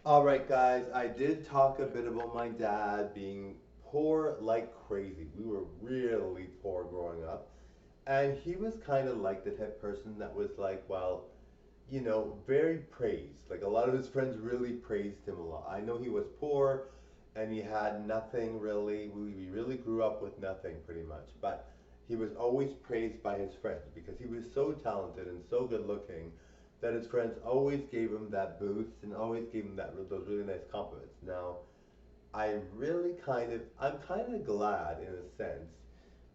All right, guys, I did talk a bit about my dad being poor like crazy. We were really poor growing up. And he was kind of like the type person that was like, well, very praised. Like a lot of his friends really praised him a lot. I know he was poor and he had nothing really. We really grew up with nothing pretty much. But he was always praised by his friends because he was so talented and so good looking that his friends always gave him that boost and always gave him those really nice compliments. Now, I'm kind of glad in a sense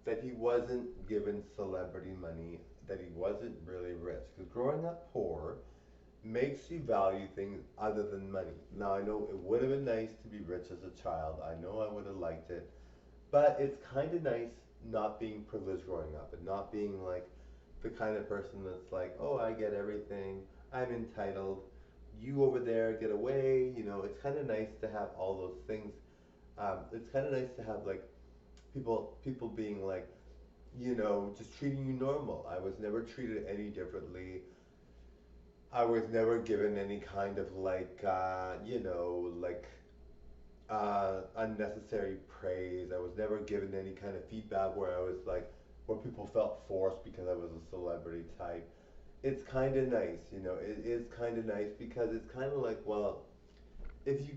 that he wasn't given celebrity money, that he wasn't really rich. Because growing up poor makes you value things other than money. Now, I know it would have been nice to be rich as a child. I know I would have liked it. But it's kind of nice not being privileged growing up and not being like the kind of person that's like, oh, I get everything, I'm entitled, you over there get away. It's kind of nice to have all those things. It's kind of nice to have like people being like, just treating you normal. I was never treated any differently. I was never given any kind of unnecessary praise. I was never given any kind of feedback where people felt forced because I was a celebrity type. It's kind of nice, it is kind of nice because it's kind of like, well, if you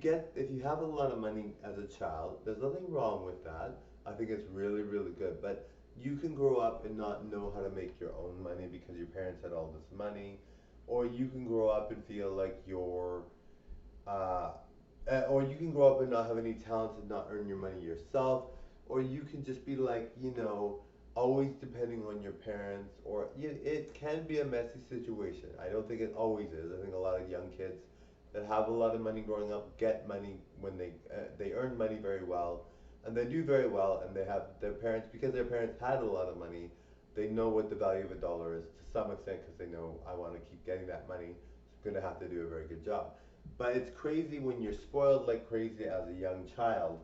have a lot of money as a child, there's nothing wrong with that. I think it's really, really good. But you can grow up and not know how to make your own money because your parents had all this money, or you can grow up and feel like uh, or you can grow up and not have any talent and not earn your money yourself, or you can just be like, always depending on your parents, or it can be a messy situation. I don't think it always is. I think a lot of young kids that have a lot of money growing up get money when they earn money very well, and they do very well, and they have their parents because their parents had a lot of money. They know what the value of a dollar is to some extent because they know I want to keep getting that money, so I'm gonna have to do a very good job. But it's crazy when you're spoiled like crazy as a young child,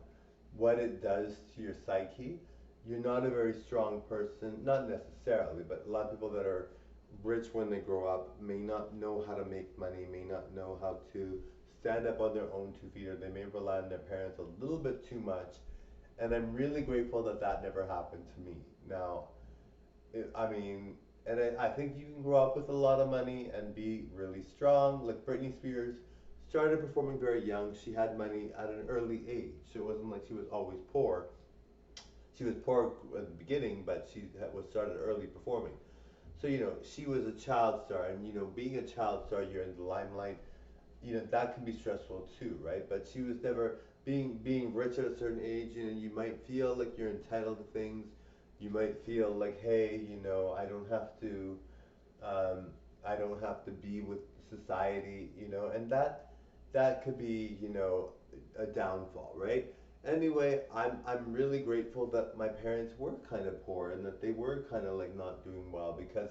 what it does to your psyche. You're not a very strong person, not necessarily, but a lot of people that are rich when they grow up may not know how to make money, may not know how to stand up on their own 2 feet, or they may rely on their parents a little bit too much. And I'm really grateful that that never happened to me. Now, I mean, and I think you can grow up with a lot of money and be really strong. Like Britney Spears started performing very young. She had money at an early age. So it wasn't like she was always poor. She was poor at the beginning, but was started early performing. So she was a child star, and being a child star, you're in the limelight. That can be stressful too, right? But she was never being rich at a certain age. You might feel like you're entitled to things. You might feel like, hey, um, I don't have to be with society, and that could be, a downfall, right? Anyway, I'm really grateful that my parents were kind of poor and that they were kind of like not doing well because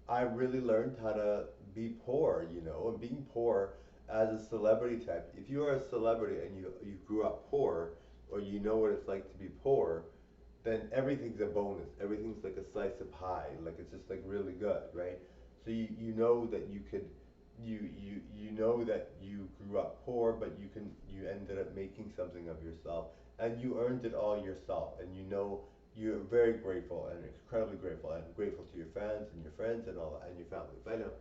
I really learned how to be poor, and being poor as a celebrity type. If you are a celebrity and you grew up poor, or you know what it's like to be poor, then everything's a bonus. Everything's like a slice of pie. Like it's just like really good, right? So you know that you know that you grew up poor, but you ended up making something of yourself, and you earned it all yourself, and you're very grateful and incredibly grateful and grateful to your fans and your friends and all that and your family. Bye now.